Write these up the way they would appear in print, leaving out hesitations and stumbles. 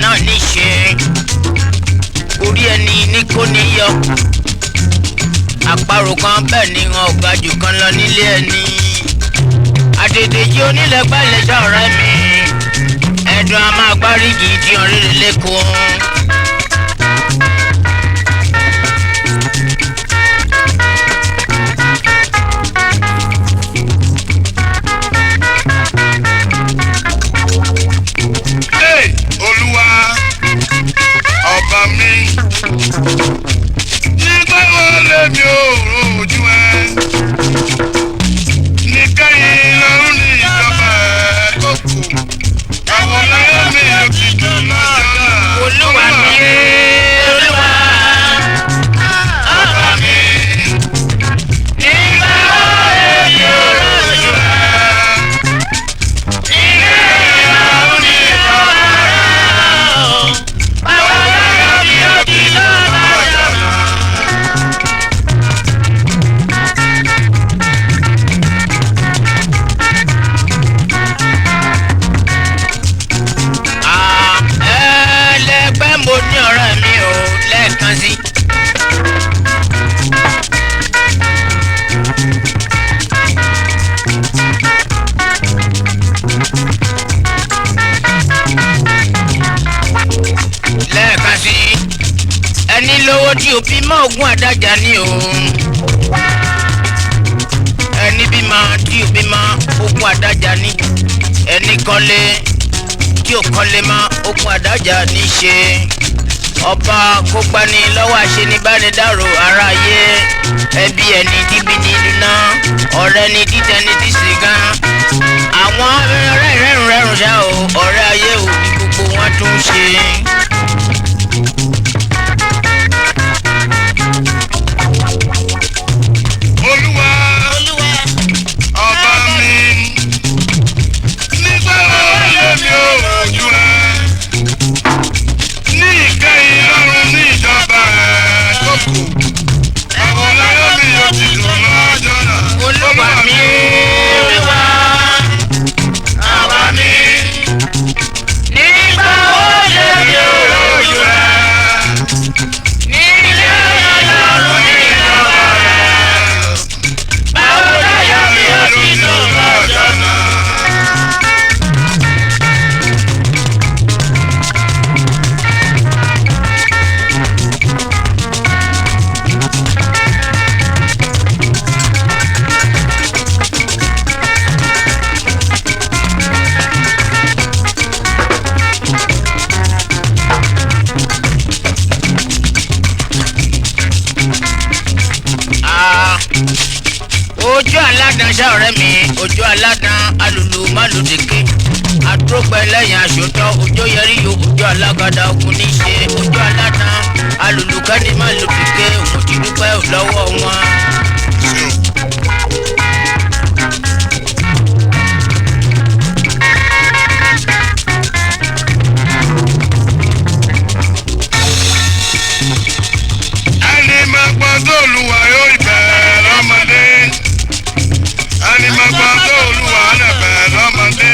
náà ní ṣe orí ẹni ní kò ní yọ àparò kan bẹ́ẹ̀ ni wọn ò ga jù kan lọ nílé ẹni àdèdèjì onílẹ̀gbàlejò ọ̀rẹ́ mi ẹ̀dùn a máa gbáríjì tí ọ̀rẹ́rẹ́ lẹ́kọ̀ọ́. nígbà wo lèmi ò rojú ẹ ní kẹ́yìn lọ́rùn ní ìjọba ẹ̀ tó kù àwọn láyé mi ò ti dùn lọ́jọ́ náà. olúwa mi olúwa ọba mi nígbà wo lèmi ò rojú ẹ ní kẹ́yìn lọ́rùn ní ìjọba lówó tí o bí mọ́ ogún àdájà ní o ẹni bímọ tí o bí mọ́ ogún àdájà ní ẹni kọ́lé tí o kọ́lé mọ́ ogún àdájà ní ṣe ọba kó gbani lọ́wọ́ àṣenibánidárò aráyé ẹbí ẹni díbí ní dúná ọ̀rẹ́ ni dídẹni tí sì gan àwọn ọ̀rẹ́ rẹ́rùn ṣá o ọ̀rẹ́ ayé ò ní gbogbo wọn tún ṣe. ojú aládàn ṣá ọ̀rẹ́ mi ojú aládàn alùlù málùdìkì àdúrógbẹ lẹ́yìn aṣòótọ́ ojú yẹrí yo ojú alágàdá ogun ní ṣe ojú aládàn alùlù kẹ́ni málùdìkì òun ti dúpẹ́ lọ́wọ́ wọn. ẹni máa gbọ́ tó olúwa yóò ìbẹ̀rẹ̀ lọ́mọdé. ẹni máa gbọ́ tó olúwa lẹ̀bẹ̀ lọ́mọdé.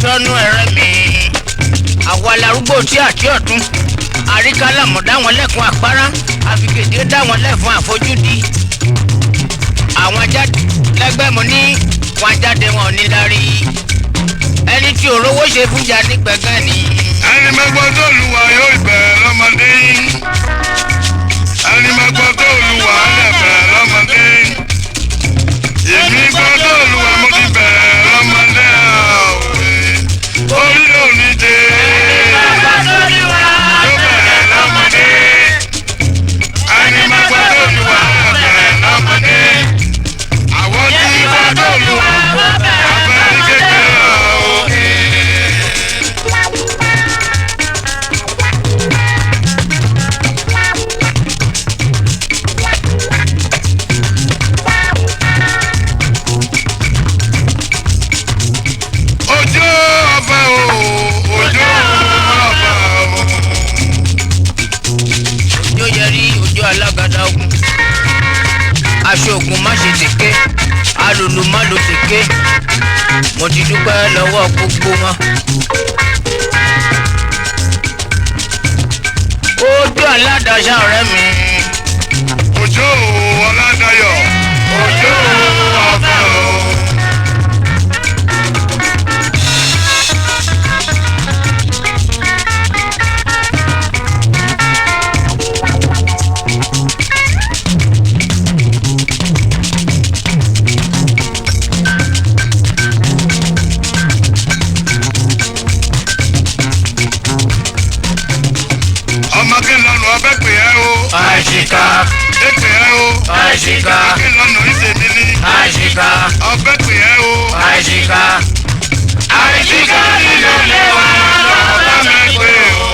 sọnù ẹ̀rẹ́ mi àwa larúgbó tí àti ọ̀tún àríkálàmù dá wọn lẹ́kùn àpárá àfikèdè dá wọn lẹ́fun àfojúdi àwọn jáde lẹ́gbẹ́ mu ní wọn jáde wọn ò ní darí ẹni tí òrówó ṣe fúnjà ní gbẹ̀gẹ́ ni. ẹni mẹ́gbọ́ tó lùwà yóò bẹ̀rẹ̀ lọ́mọdé ẹni mẹ́gbọ́ tó lùwà lẹ̀ bẹ̀rẹ̀ lọ́mọdé èmi gbọ́ tó lùwà mo ti bẹ̀rẹ̀ lọ́mọdé àwẹ̀ orí òní dé yóò bẹ̀rẹ̀ lọ́mọdé ẹni mẹ́gbọ́ tó lùwà lẹ̀ bẹ̀rẹ̀ lọ́mọdé àwọn tí gbọ́ tó lùwà abẹ́rẹ́ kékeré àwẹ̀. alágàdá ogun aṣọ ogun má ṣe tèké alùlù má lò tèké mo ti dúpẹ́ lọ́wọ́ gbogbo wọn. ojú aládàáṣà ọ̀rẹ́ mi. Òjó Ọládayọ̀ Òjó ọ̀fẹ́ o. Àṣìkà. Èpè ẹ́ o. Àṣìkà. Akínlọ́nà ìṣèmí ní. Àṣìkà. Ọbẹ̀ pè ẹ́ o. Àṣìkà. Àṣìkà nínú ilé wa lọ́ba mẹ́pẹ́ o.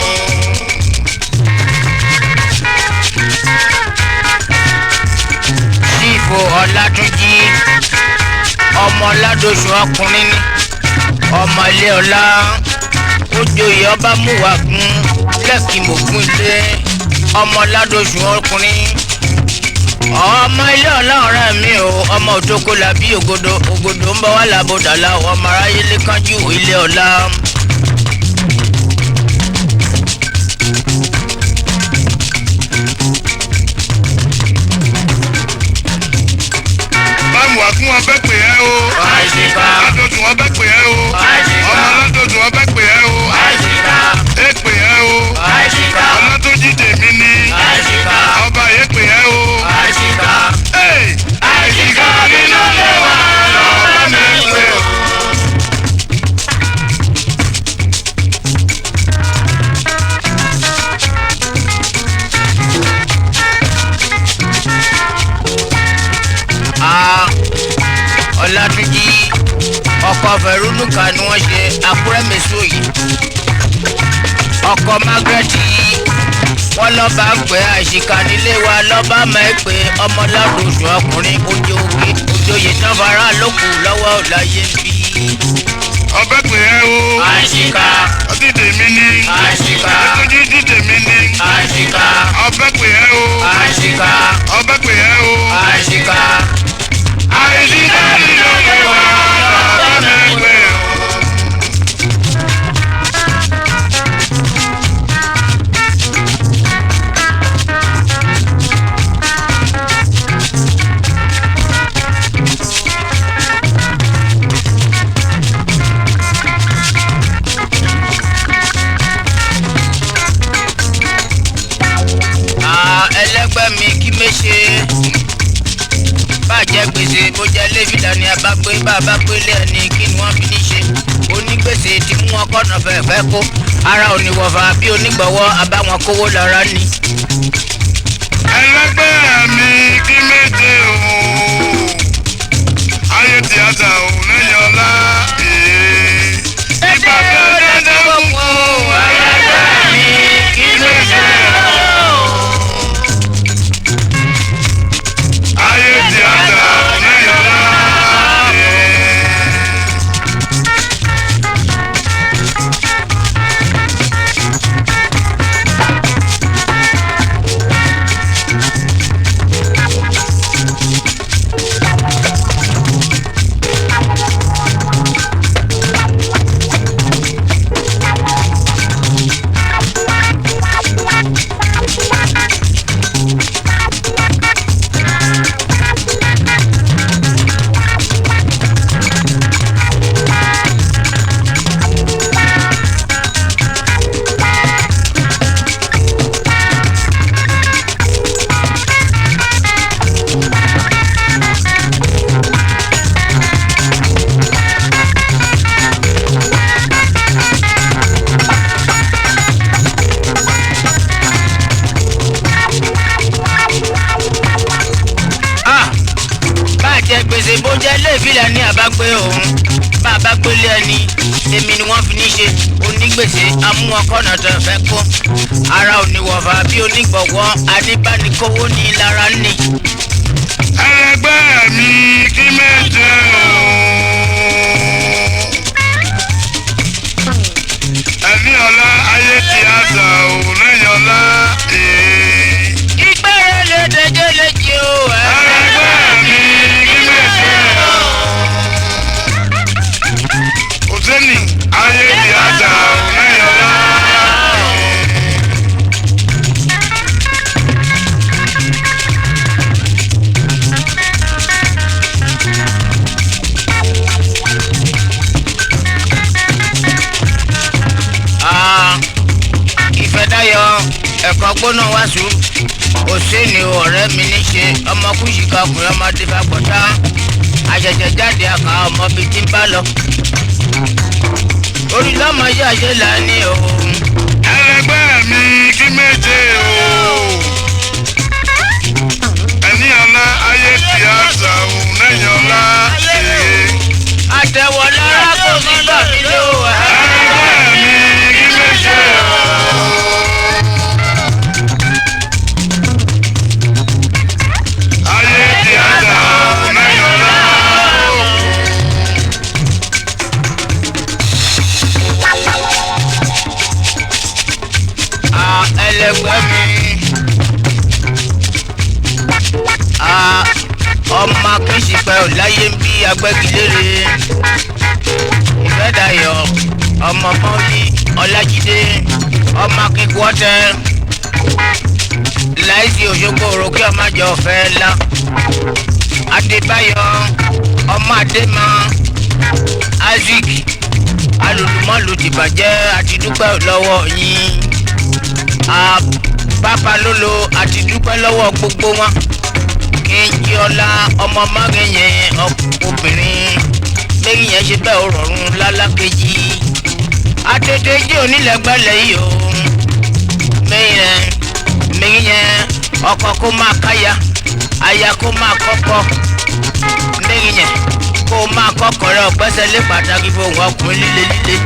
Sífò Ọlátúnjí ọmọ Ọládòṣù ọkùnrin ní ọmọ ilé ọlá ó joyè ọba múwàgún lẹ́kì mògún ilé ọmọ Ládòṣù ọkùnrin ọmọ ilé ọlá ọ̀rẹ́ mi o ọmọ òtókó làbí ògodò ń bọ̀ wá làbòdàlà ọmọ aráyé lẹ́kànjú ilé ọlá. Báwo àkún ọbẹ̀ pè ẹ́ o. Àṣìkà. Ládòṣù ọbẹ̀ pè ẹ́ o. Àṣìkà. Ọmọ Ládòṣù ọbẹ̀ pè ẹ́ o. Àṣìkà. Èpè ẹ́ o. Àṣìkà. Ọlátúnjí tèmi ní. Àṣìkà. Ọba èpè ẹ́ o. Àṣìkà. Àṣìkà nínú ilé wa lọ́ba mẹ́pẹ́ o. Ọlátúnjí ọkọ Fẹ̀rúnùkà ni wọ́n ṣe Àkúrẹ́ mẹ́sọ̀ yìí ọkọ Margaret wọ́n lọ́ba ń pẹ́ Àṣìkà nílé wa lọ́ba máa ń pè ọmọ Ládòṣù ọkùnrin ojoyè tán fara lókù lọ́wọ́ láyé bí. Ọbẹ̀ pè ẹ́ o. Àṣìkà. Ọtí tèmi ní. Àṣìkà. Ètòjí tèmi ní. Àṣìkà. Ọbẹ̀ pè ẹ́ o. Àṣìkà. Ọbẹ̀ pè ẹ́ o. Àṣìkà. Àṣìkà nínú ilé wa lọ́ba mẹ́pẹ́ o. Ẹlẹ́gbẹ́ mi kí méṣe bàjẹ́ gbèsè bó jẹ́ lẹ́fìdá ni abágbé bàbá gbélé ẹni kí ni wọ́n fi ní ṣe onígbèsè tí mú wọn kọ́nà fẹ́ẹ̀fẹ́ kó ara oníwọ̀fà bí onígbọ̀wọ́ abáwọn kówó lọ́ra ni. Ẹlẹ́gbẹ́ mi kí méje o. Ayé tíátà ò lẹ́yìn ọlá. Ìgbà tó dédé gbogbo ẹlẹ́gbẹ́ mi kí méje o. Ayé tíátà ò lẹ́yìn ọlá. gbèsè bó jẹ́ ilé ìfilẹ̀ ní àbágbé òun bá a bá gbélé ẹni èmi ni wọ́n fi ní ṣe onígbèsè amúọkọ̀nà tó fẹ́ kó ara oníwọ̀fà bí onígbọ̀wọ́ adébánikówó ní lára ní. ẹlẹgbẹ́ mi kí méje o. ẹni ọlá ayé ti àṣà òun lẹ́yìn ọlá ìgbẹ́rẹ́ lè dẹjẹ́ léjì o. ẹlẹgbẹ́ mi kí méje o. òsèlì ayé ti àṣà òun lẹ́yìn ọlá ìfẹ́dáyọ̀ ẹ̀kọ́ gbóná wá sùúrù òsèlè ọ̀rẹ́ mi ní ṣe ọmọ kùsìkà ọkùnrin ọmọdé fagbọ́tà àṣẹ̀ṣẹ̀ jáde àkà ọmọ bíi tí ń bá lọ. orí lọ́mọ yá ṣe là ní òun. ẹlẹgbẹ́ mi kí méje o. ẹni ọlá ayé ti àṣà òun lẹ́yìn ọlá àtẹ̀wọ̀ lára kò ní gbà mí ló wà. ẹlẹgbẹ́ mi kí méje o. ayé ti àṣà òun lẹ́yìn ọlá ẹlẹgbẹ́ mi ọmọ akínṣìpẹ̀ ò láyé ń bí agbẹ́gilére ìfẹ́dàyọ̀ ọmọ mọ́lí ọlájídé ọmọ akíkwọ́tẹ́ láìsí òṣogbo òròkè ọmọ àjọ ọ̀fẹ́ ńlá adébáyọ̀ ọmọ adémọ isaac alùlùmọ́lù tìbàjẹ́ àti dúpẹ́ lọ́wọ́ yín pápá lólo àti dúpẹ́ lọ́wọ́ gbogbo wọn kejì ọlá ọmọ mágẹ̀yẹ obìnrin lẹ́yìn yẹn ṣe bẹ́ẹ̀ rọrùn lálákejì àtẹ̀tẹ̀ jẹ́ onílẹ̀gbẹ́lẹ̀ yìí o mẹ́yìn yẹn ọkọ kó máa káya aya kó máa kọ́kọ́ lẹ́yìn yẹn kó máa kọ́kọ́ rẹ ọ̀gbẹ́sẹ̀ lé pàtàkì fún òun ọkùnrin líle.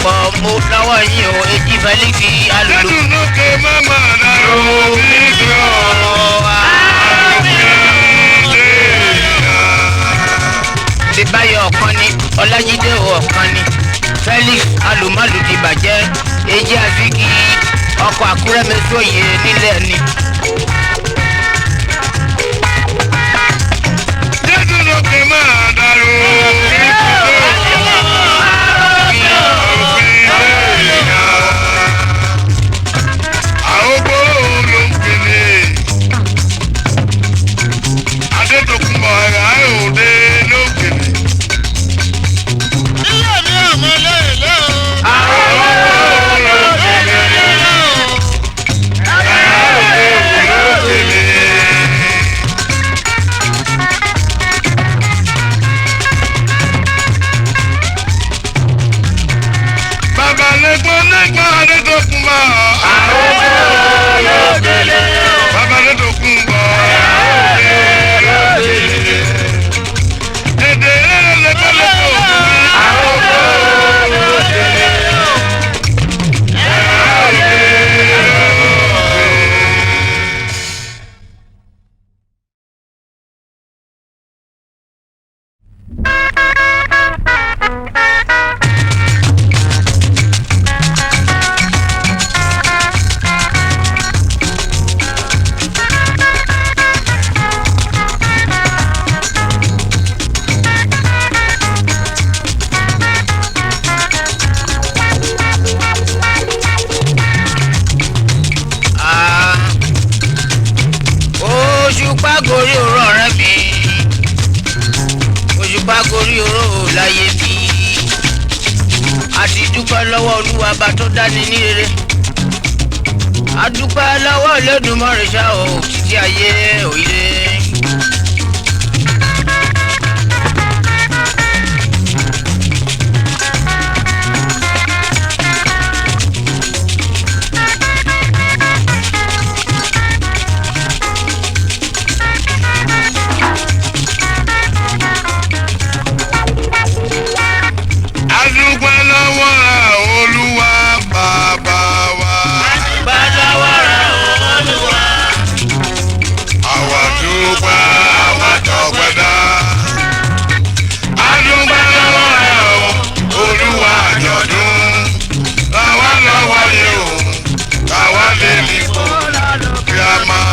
pọ̀ mo lọ́wọ́ yín o èjì Felix alùlù. lẹ́dùn lókè mama dàrú nígbà Adébáyọ̀ ọ̀kan ni Ọlájídé ọ̀kan ni Felix alùmọ́lù ti bàjẹ́ èjì àzíkì ọkọ̀ Àkúrẹ́ mẹ́sọ̀yè nílẹ̀ ni. lẹ́dùn lókè mama dàrú nígbà. ní tó kún bọ̀. àròkọ yóò délé. Bàbá ní tó kún bọ̀. yóò délé. Èdè lẹ́kọ̀ọ́lẹ́kọ̀ọ́. àròkọ yóò délé. Òṣùpá gorí òró ọ̀rẹ́ mi, òṣùpá gorí òró láyé mi, àti dúpẹ́ lọ́wọ́ Olúwa bá tó dání ní rere, àdúpẹ́ lọ́wọ́ Olódùmarè ṣá o títí ayé òye. Adúpẹ́ lọ́wọ́ rẹ̀ Olúwa bàbá wa. Adúpẹ́ lọ́wọ́ rẹ̀ Olúwa. Àwa dúpẹ́ àwa tọpẹ́ dá. Adúpẹ́ lọ́wọ́ rẹ̀ Olúwa àjọ̀dún. Làwa lọ́wọ́ yìí o, káwa lè ní kó kí a máa.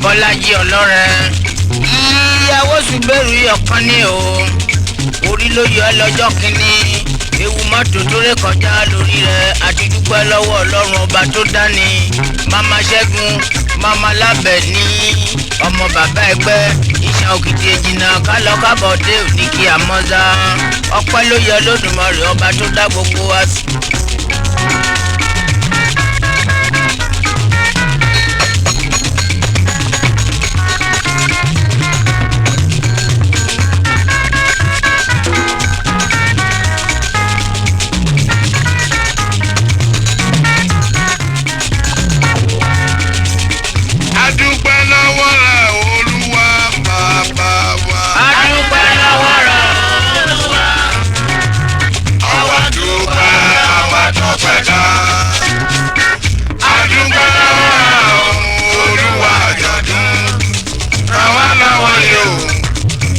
Bọ́lájí ọlọ́rẹ̀ ìyàwó ṣùgbẹ́rù ọ̀kan ní o orí ló yọ lọ́jọ́ kínní ewu mọ́tò tó ré kọjá lórí rẹ̀ àti dúpẹ́ lọ́wọ́ ọlọ́run ọba tó dání mama ṣẹ́gun mama lábẹ́ ní ọmọ bàbá ẹgbẹ́ ìṣàn òkìtì èjìnà kálọ̀ kábọ̀ dé òní kí àmọ́sá ọpẹ́ ló yọ lódùmarè ọba tó dá gbogbo wa sí. Adúpẹ́ lọ́wọ́ rẹ̀ Olúwa bàbá wa. Adúpẹ́ lọ́wọ́ rẹ̀ Olúwa. Àwa dúpẹ́ àwa tọpẹ́ dá. Adúpẹ́ lọ́wọ́ rẹ̀ Olúwa àjọ̀dún. Káwa lọ́wọ́ yìí o,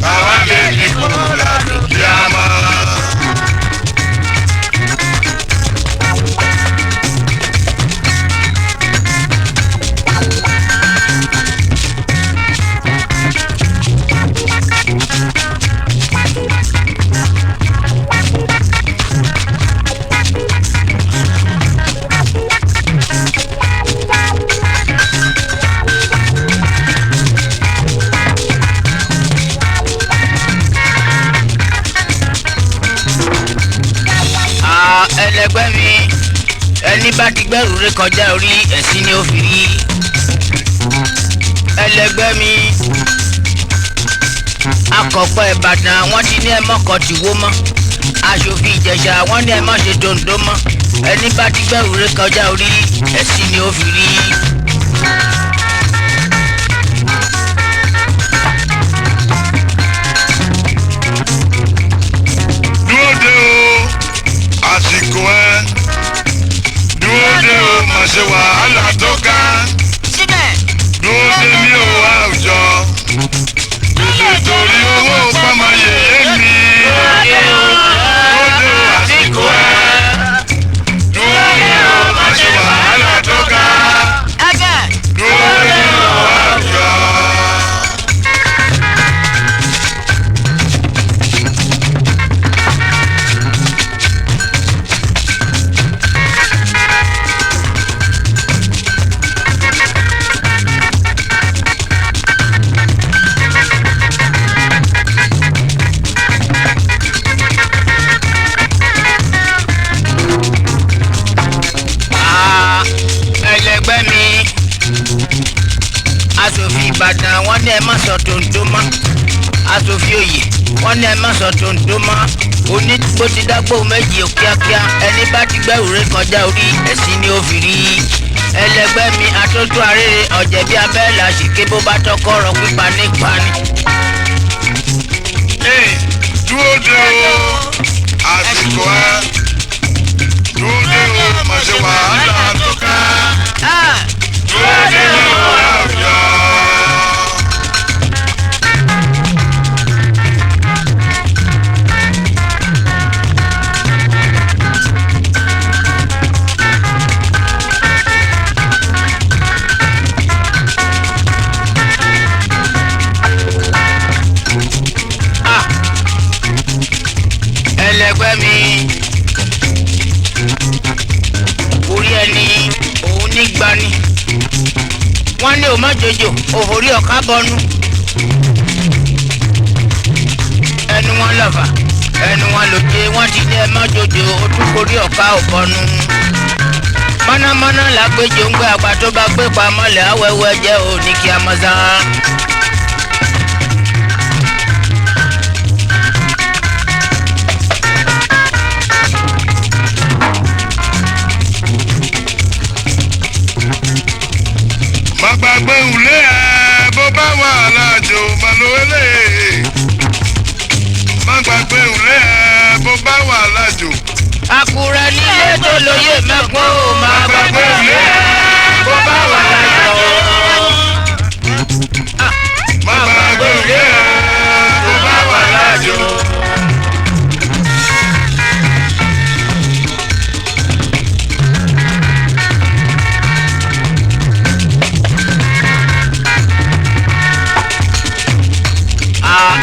káwa lè ní kó ládùn kí a máa. Ẹlẹgbẹ́ mi ẹni bá ti gbẹ́rù ré kọjá orí ẹ̀sìn ni ó fi rí. Ẹlẹgbẹ́ mi akọ̀pọ̀ Ìbàdàn wọ́n ti ní ẹmọ́kọ̀ tìwó mọ́ aṣòfin Ìjẹ̀ṣà wọ́n ní ẹmọ́ ṣe dòǹdó mọ́ ẹni bá ti gbẹ́rù ré kọjá orí ẹ̀sìn ni ó fi rí. Dúró de o, àsìkò ẹ. Dúró de o, má ṣe wàhálà tó ká. Dúró de mi ò àwùjọ. Gbèsè torí owó pamọ́ yèyé mi. Dúró de o, àsìkò ẹ. Dúró de o, má ṣe wàhálà tó ká. Dúró de mi ò àwùjọ. ẹ má sọ tòǹtò mọ́ asòfin òye wọ́n ní ẹ má sọ tòǹtò mọ́ oní bó ti dágbò méjì ò kíákíá ẹni bá ti gbẹ́rù rẹ̀ kọjá orí ẹ̀sìn ni ó fi rí ẹlẹgbẹ́ mi atótó arére ọ̀jẹ̀ bí abẹ́rẹ́ làṣìké bó bá tọkọ ọ̀rọ̀ pípa nípa ni. dúró de o àsìkò ẹ dúró de o má ṣe wàhálà tó ká dúró de o àwùjọ. ẹlẹgbẹ́ mi orí ẹni òun ní gbani wọ́n ní o má jòjò òhòrí ọ̀ká bọnu ẹnu wọn lọ́fà ẹnu wọn lòdì wọ́n ti ní ẹ má jòjò o tún korí ọ̀ká ò bọnu mọ́nàmọ́ná làgbéjò ń gbé àgbà tó bá gbé pamọ́lẹ̀ awẹ́wẹ́ jẹ́ òní kí a mọ̀ sán. má gbàgbé ìwúlé ẹ bó bá wà láàjò má lo elé má gbàgbé ìwúlé ẹ bó bá wà láàjò. Àkúrẹ́ nílé tó lóye mẹ́kún ó má gbàgbé ìwúlé ẹ bó bá wà láàjò. má gbàgbé ìwúlé ẹ bó bá wà láàjò.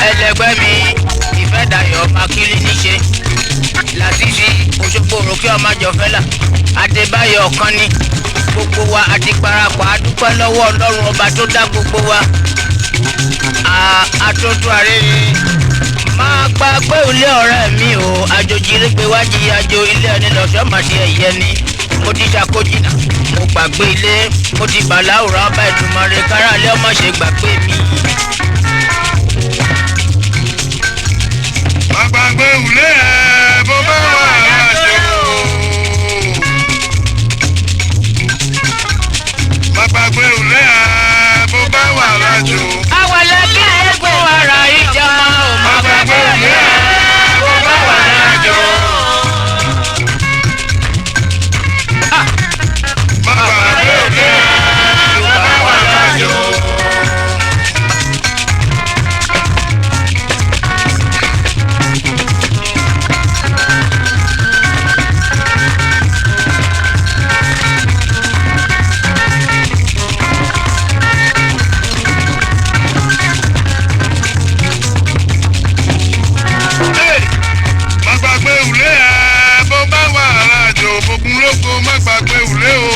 ẹlẹgbẹ́ mi ìfẹ́ dayọ̀ makiri níṣe Lásìsì Òṣogbo òròkè ọmọ àjọfẹ́là Adébáyọ̀ ọ̀kan ní gbogbo wa àti parapọ̀ adúpẹ́ lọ́wọ́ Ọlọ́run ọba tó dá gbogbo wa atótó arére máa gbàgbé ilé ọ̀rẹ́ mi o àjòjì rẹ́gbẹ́ wájú àjò ilé ẹni lọ́sọ̀ máa ṣe ẹ̀yẹ ni mo ti ṣàkójìnà mo gbàgbé ilé mo ti bàláwùrán ọba ìtumọ̀ rẹ̀ káràlẹ́ ọmọ ṣe gbàgbé mi. má gbàgbé ìwúlé ẹ bó bá wà láàjò. má gbàgbé ìwúlé ẹ bó bá wà láàjò. àwọn ẹlẹ́bí ẹgbẹ́ ara ìjà ò má gbàgbé ìwúlé ẹ bó bá wà láàjò. má gbàgbé ìwúlé ẹ bó bá wà láàjò. má gbàgbé ìwúlé ẹ bó bá wà láàjò. bókun lóko má gbàgbé ìwúlé o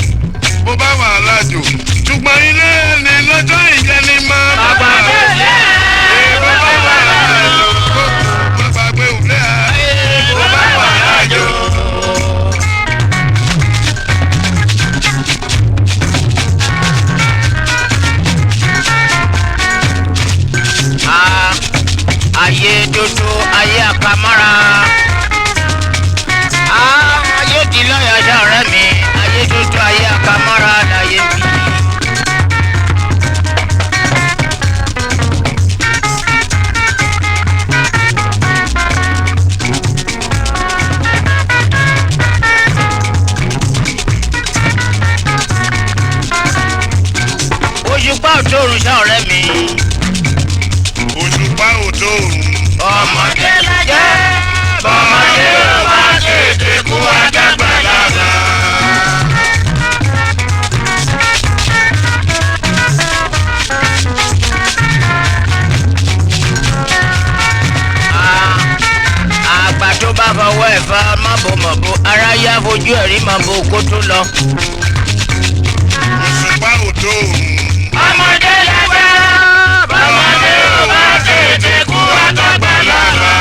bó bá wà láàjò. ṣùgbọ́n ilé ẹni lọ́jọ́ ìjẹni máa má gbàgbé ìwúlé ẹ bó bá wà láàjò. má gbàgbé ìwúlé ẹ bó bá wà láàjò. ayé dodo ayé àkàmọ́ra ayé di lọ́yọ̀dá ọ̀rẹ́ mi ayé dodo ayé àkàmọ́ra láyé mi. òṣùpá òtòrùn ṣá ọ̀rẹ́ mi. òṣùpá òtòrùn. ọmọdé la jẹ́ bọ́mọdé ò bá tètè kú àdàgbà lára. àgbà tó bá fọwọ́ ẹ̀fà mọ́bòmọ́bò aráyá fojú ẹ̀rí mọ́bò kó tó lọ. òṣùpá òtòrùn. ọmọdé la jẹ́ bọ́mọdé ò bá tètè kú àdàgbà lára.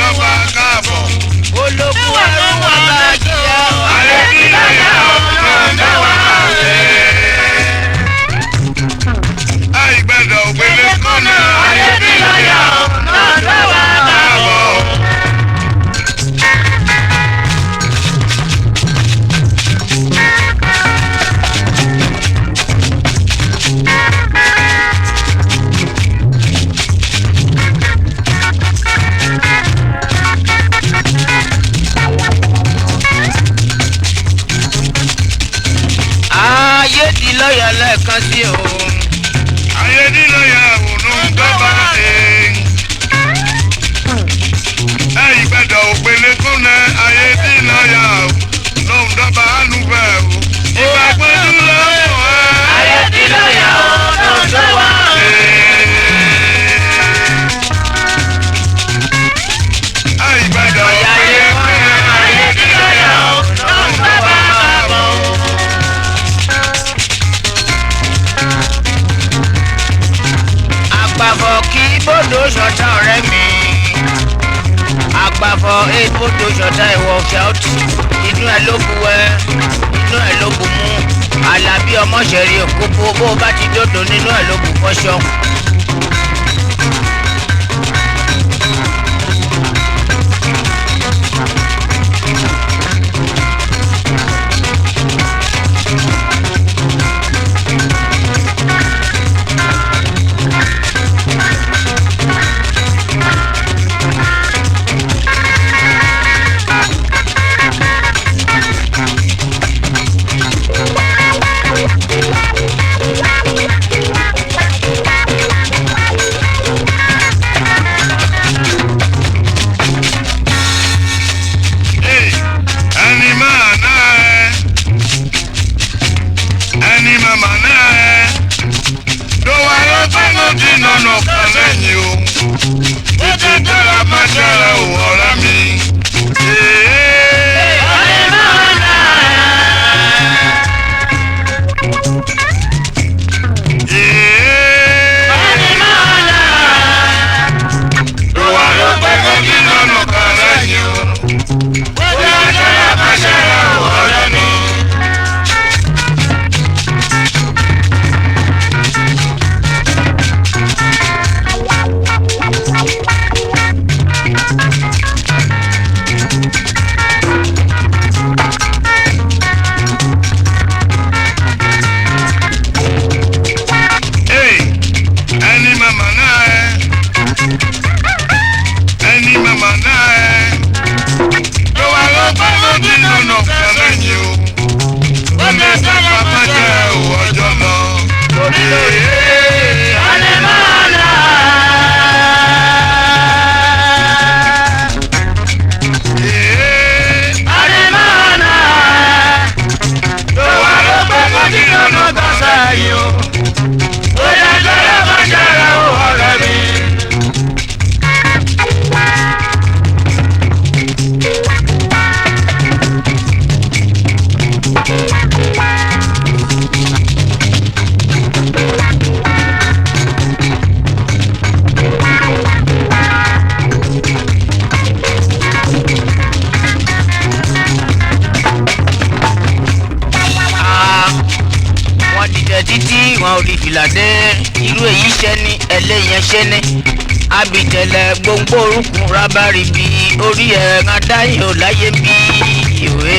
dọ́gba káàbọ̀. ológun ẹrú wọn bá jìyà. ayé tí lọ́yà náà dọ́gba ṣe. àìgbẹ́dọ̀ ògbélé kọ́nà. ayé tí lọ́yà náà dọ́gba káàbọ̀. ayé tí lọ́yà lẹ́ẹ̀kan sí o. ayé tí lọ́yà òun dọ́gba ṣe. àìgbẹ́dọ̀ ògbélé kọ́nà. ayé tí lọ́yà òun dọ́gba ànúfẹ́ o. ìgbàgbọ́dú lọ́wọ́ ẹ̀. ayé tí lọ́yà òun dọ́gba ṣe. àìgbẹ́dọ̀ ògbélé kọ́nà. ayé tí lọ́yà òun dọ́gba bọ̀. àgbàfọ̀ kí bòdò ṣọ̀tá ọ̀rẹ́ mi. àgbàfọ̀ bòdò ṣọ̀tá ìwọ̀ ṣáùtì. inú ẹ̀ ló bu ẹ inú ẹ̀ ló bu mú. Àlàbí ọmọṣẹ́rí òkúpo bó bá ti dòdò nínú ẹ̀ ló bu fọ́ṣọ́. wọn ò rí fìlà dé irú èyí ṣẹ́ ní ẹlẹ́yìn ṣẹ́ ní abìtẹ̀lẹ̀ gbòǹgbò orúkún rábàrìbì orí ẹ̀ ń adáyìn ò láyé bí ìwé.